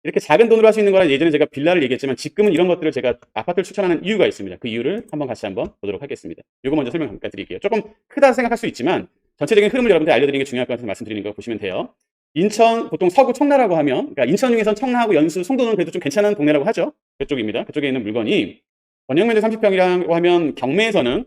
이렇게 작은 돈으로 할 수 있는 거는 예전에 제가 빌라를 얘기했지만 지금은 이런 것들을 제가 아파트를 추천하는 이유가 있습니다. 그 이유를 같이 한번 보도록 하겠습니다. 이거 먼저 설명 잠깐 드릴게요. 조금 크다 생각할 수 있지만 전체적인 흐름을 여러분들 알려드리는 게 중요할 것 같아서 말씀드리는 거 보시면 돼요. 인천 보통 서구 청라라고 하면 그러니까 인천 중에선 청라하고 연수, 송도는 그래도 좀 괜찮은 동네라고 하죠. 그쪽입니다. 그쪽에 있는 물건이 전용 면적 30평이라고 하면 경매에서는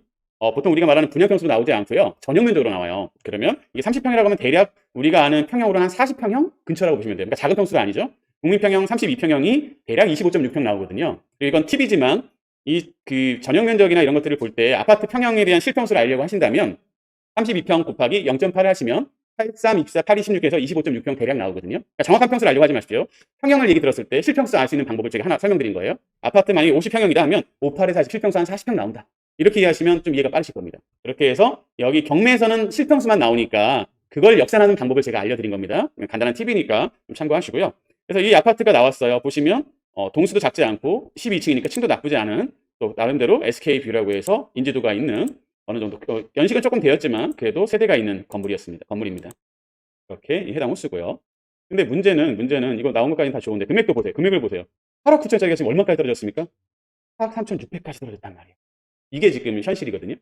보통 우리가 말하는 분양평수로 나오지 않고요. 전용 면적으로 나와요. 그러면 이게 30평이라고 하면 대략 우리가 아는 평형으로 한 40평형 근처라고 보시면 돼요. 그러니까 작은 평수가 아니죠. 국민평형 32평형이 대략 25.6평 나오거든요. 이건 팁이지만 이 그 전용 면적이나 이런 것들을 볼 때 아파트 평형에 대한 실평수를 알려고 하신다면 32평 곱하기 0.8 하시면 83, 24, 8, 26에서 25.6평 대략 나오거든요. 그러니까 정확한 평수를 알려고 하지 마십시오. 평형을 얘기 들었을 때 실평수 알 수 있는 방법을 제가 하나 설명드린 거예요. 아파트 만약에 50평형이다 하면 58에서 40 실평수 한 40평 나온다. 이렇게 이해하시면 좀 이해가 빠르실 겁니다. 그렇게 해서 여기 경매에서는 실평수만 나오니까 그걸 역산하는 방법을 제가 알려드린 겁니다. 간단한 팁이니까 좀 참고하시고요. 그래서 이 아파트가 나왔어요. 보시면 동수도 작지 않고 12층이니까 층도 나쁘지 않은 또 나름대로 SK뷰라고 해서 인지도가 있는 어느 정도 연식은 조금 되었지만 그래도 세대가 있는 건물입니다. 이렇게 해당 호수고요. 근데 문제는 이거 나온 것까지는 다 좋은데 금액도 보세요. 금액을 보세요. 8억 9천짜리가 지금 얼마까지 떨어졌습니까? 8억 3,600까지 떨어졌단 말이에요. 이게 지금 현실이거든요.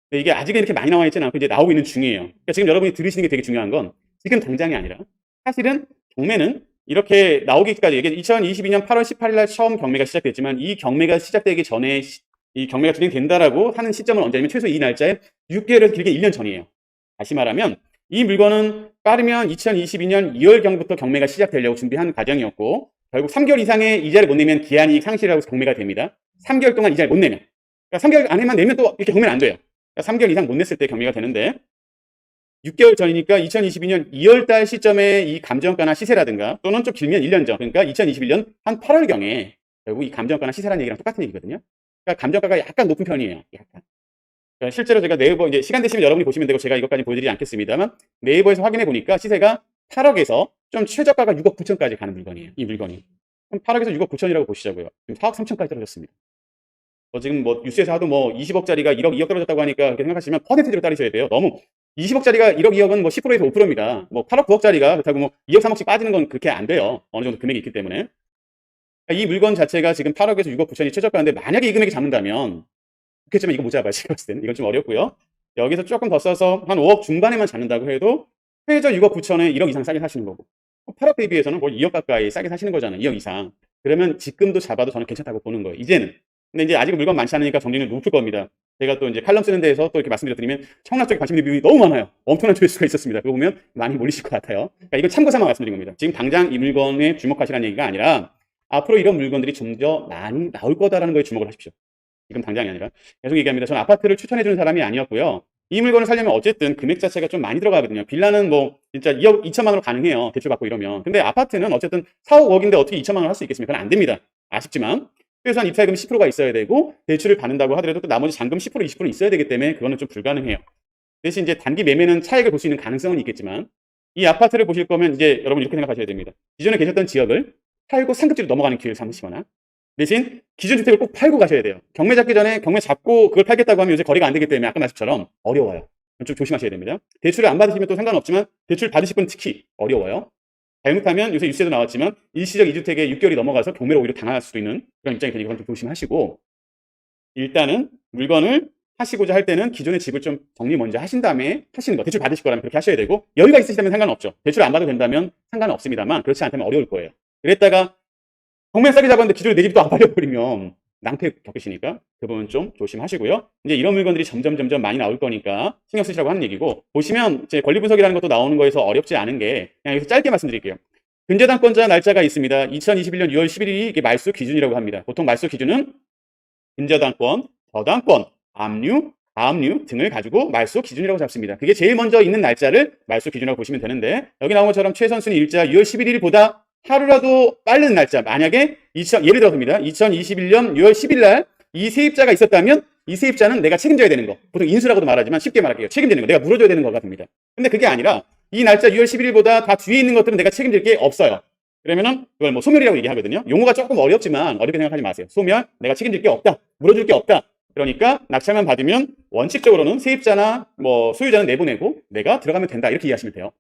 근데 이게 아직은 이렇게 많이 나와 있지는 않고 이제 나오고 있는 중이에요. 그러니까 지금 여러분이 들으시는 게 되게 중요한 건 지금 당장이 아니라 사실은 경매는 이렇게 나오기까지 이게 2022년 8월 18일 날 처음 경매가 시작됐지만 이 경매가 시작되기 전에 이 경매가 진행된다라고 하는 시점은 언제냐면 최소 이 날짜에 6개월에서 길게 1년 전이에요. 다시 말하면 이 물건은 빠르면 2022년 2월경부터 경매가 시작되려고 준비한 과정이었고 결국 3개월 이상의 이자를 못 내면 기한이익 상실이라고 해서 경매가 됩니다. 3개월 동안 이자를 못 내면 그러니까 3개월 안에만 내면 또 이렇게 경매는 안 돼요. 그러니까 3개월 이상 못 냈을 때 경매가 되는데 6개월 전이니까 2022년 2월 달 시점에 이 감정가나 시세라든가 또는 좀 길면 1년 전 그러니까 2021년 한 8월경에 결국 이 감정가나 시세라는 얘기랑 똑같은 얘기거든요. 그러니까 감정가가 약간 높은 편이에요. 약간. 그러니까 실제로 제가 네이버 이제 시간 되시면 여러분이 보시면 되고 제가 이것까지 보여드리지 않겠습니다만 네이버에서 확인해 보니까 시세가 8억에서 좀 최저가가 6억 9천까지 가는 물건이에요. 이 물건이. 그럼 8억에서 6억 9천이라고 보시자고요. 지금 4억 3천까지 떨어졌습니다. 지금 뭐 뉴스에서 하도 뭐 20억짜리가 1억, 2억 떨어졌다고 하니까 그렇게 생각하시면 퍼센티지로 따르셔야 돼요. 너무 20억짜리가 1억, 2억은 뭐 10%에서 5%입니다. 뭐 8억, 9억짜리가 그렇다고 뭐 2억, 3억씩 빠지는 건 그렇게 안 돼요. 어느 정도 금액이 있기 때문에. 이 물건 자체가 지금 8억에서 6억 9천이 최저가인데 만약에 이 금액이 잡는다면 그렇겠지만 이거 못 잡아요. 제가 봤을 때는. 이건 좀 어렵고요. 여기서 조금 더 써서 한 5억 중반에만 잡는다고 해도 최저 6억 9천에 1억 이상 싸게 사시는 거고 8억 대비해서는 거의 2억 가까이 싸게 사시는 거잖아요. 2억 이상. 그러면 지금도 잡아도 저는 괜찮다고 보는 거예요. 이제는. 근데 이제 아직 물건 많지 않으니까 정리는 높을 겁니다. 제가 또 이제 칼럼 쓰는 데에서 또 이렇게 말씀드리면 청라 쪽에 관심 있는 비율이 너무 많아요. 엄청난 조회수가 있었습니다. 그거 보면 많이 몰리실 것 같아요. 그러니까 이건 참고 삼아 말씀드린 겁니다. 지금 당장 이 물건에 주목하시라는 얘기가 아니라 앞으로 이런 물건들이 좀 더 많이 나올 거다라는 거에 주목을 하십시오. 지금 당장이 아니라. 계속 얘기합니다. 저는 아파트를 추천해주는 사람이 아니었고요. 이 물건을 사려면 어쨌든 금액 자체가 좀 많이 들어가거든요. 빌라는 뭐 진짜 2억 2천만 원으로 가능해요. 대출 받고 이러면. 근데 아파트는 어쨌든 4억 5억인데 어떻게 2천만 원 할 수 있겠습니까? 그건 안 됩니다. 아쉽지만. 최소한 입찰금 10%가 있어야 되고 대출을 받는다고 하더라도 또 나머지 잔금 10% 20%는 있어야 되기 때문에 그거는 좀 불가능해요. 대신 이제 단기 매매는 차익을 볼 수 있는 가능성은 있겠지만 이 아파트를 보실 거면 이제 여러분 이렇게 생각하셔야 됩니다. 기존에 계셨던 지역을 팔고 상급지로 넘어가는 기회를 삼으시거나 대신 기준주택을 꼭 팔고 가셔야 돼요. 경매 잡기 전에 경매 잡고 그걸 팔겠다고 하면 요새 거래가 안 되기 때문에 아까 말씀처럼 어려워요. 좀 조심하셔야 됩니다. 대출을 안 받으시면 또 상관없지만 대출 받으실 분은 특히 어려워요. 잘못하면 요새 뉴스에도 나왔지만 일시적 2주택에 6개월이 넘어가서 경매로 오히려 당할 수도 있는 그런 입장이 되니까 좀 조심하시고 일단은 물건을 하시고자 할 때는 기존의 집을 좀 정리 먼저 하신 다음에 하시는 거. 대출 받으실 거라면 그렇게 하셔야 되고 여유가 있으시다면 상관없죠. 대출 안 받아도 된다면 상관은 없습니다만 그렇지 않다면 어려울 거예요. 그랬다가 경매 싸게 잡았는데 기존에 내 집도 안 팔려버리면 낭패 겪으시니까 그 부분 좀 조심하시고요. 이제 이런 물건들이 점점 많이 나올 거니까 신경 쓰시라고 하는 얘기고 보시면 제 권리 분석이라는 것도 나오는 거에서 어렵지 않은 게 그냥 여기서 짧게 말씀드릴게요. 근저당권자 날짜가 있습니다. 2021년 6월 11일이 이게 말소 기준이라고 합니다. 보통 말소 기준은 근저당권, 저당권, 압류, 다압류 등을 가지고 말소 기준이라고 잡습니다. 그게 제일 먼저 있는 날짜를 말소 기준이라고 보시면 되는데 여기 나온 것처럼 최선순위 일자 6월 11일보다 하루라도 빠른 날짜 만약에 예를 들어서입니다. 2021년 6월 10일 날 이 세입자가 있었다면 이 세입자는 내가 책임져야 되는 거. 보통 인수라고도 말하지만 쉽게 말할게요. 책임지는 거. 내가 물어줘야 되는 거가 됩니다. 근데 그게 아니라 이 날짜 6월 11일보다 다 뒤에 있는 것들은 내가 책임질 게 없어요. 그러면은 그걸 뭐 소멸이라고 얘기하거든요. 용어가 조금 어렵지만 어렵게 생각하지 마세요. 소멸, 내가 책임질 게 없다. 물어줄 게 없다. 그러니까 낙찰만 받으면 원칙적으로는 세입자나 뭐 소유자는 내보내고 내가 들어가면 된다. 이렇게 이해하시면 돼요.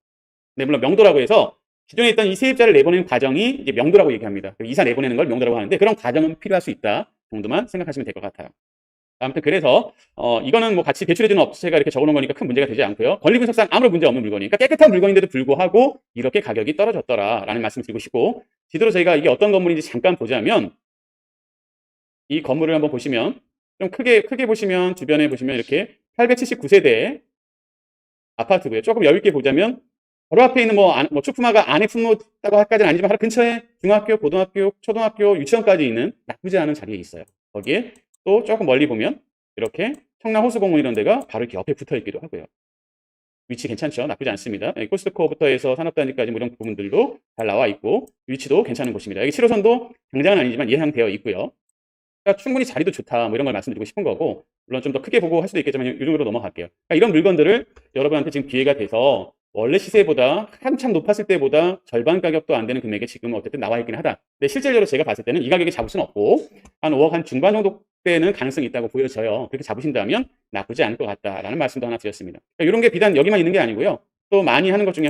네, 물론 명도라고 해서 기존에 있던 이 세입자를 내보내는 과정이 이제 명도라고 얘기합니다. 이사 내보내는 걸 명도라고 하는데 그런 과정은 필요할 수 있다 정도만 생각하시면 될 것 같아요. 아무튼 그래서 이거는 뭐 같이 대출해주는 업체가 이렇게 적어놓은 거니까 큰 문제가 되지 않고요. 권리분석상 아무런 문제 없는 물건이니까 깨끗한 물건인데도 불구하고 이렇게 가격이 떨어졌더라라는 말씀 드리고 싶고, 지도로 저희가 이게 어떤 건물인지 잠깐 보자면, 이 건물을 한번 보시면 좀 크게 보시면 주변에 보시면 이렇게 879세대 아파트고요. 조금 여유 있게 보자면 바로 앞에 있는 뭐 축구마가 안에 품었다고 할까지는 아니지만 바로 근처에 중학교, 고등학교, 초등학교, 유치원까지 있는 나쁘지 않은 자리에 있어요. 거기에 또 조금 멀리 보면 이렇게 청라 호수공원 이런 데가 바로 이렇게 옆에 붙어 있기도 하고요. 위치 괜찮죠? 나쁘지 않습니다. 코스트코부터 해서 산업단지까지 뭐 이런 부분들도 잘 나와 있고 위치도 괜찮은 곳입니다. 여기 7호선도 당장은 아니지만 예상되어 있고요. 그러니까 충분히 자리도 좋다 뭐 이런 걸 말씀드리고 싶은 거고, 물론 좀 더 크게 보고 할 수도 있겠지만 이 정도로 넘어갈게요. 그러니까 이런 물건들을 여러분한테 지금 기회가 돼서 원래 시세보다 한참 높았을 때보다 절반 가격도 안 되는 금액에 지금 어쨌든 나와 있긴 하다. 근데 실질적으로 제가 봤을 때는 이 가격에 잡을 수는 없고 한 5억 한 중반 정도 때는 가능성이 있다고 보여져요. 그렇게 잡으신다면 나쁘지 않을 것 같다라는 말씀도 하나 드렸습니다. 그러니까 이런 게 비단 여기만 있는 게 아니고요. 또 많이 하는 것 중에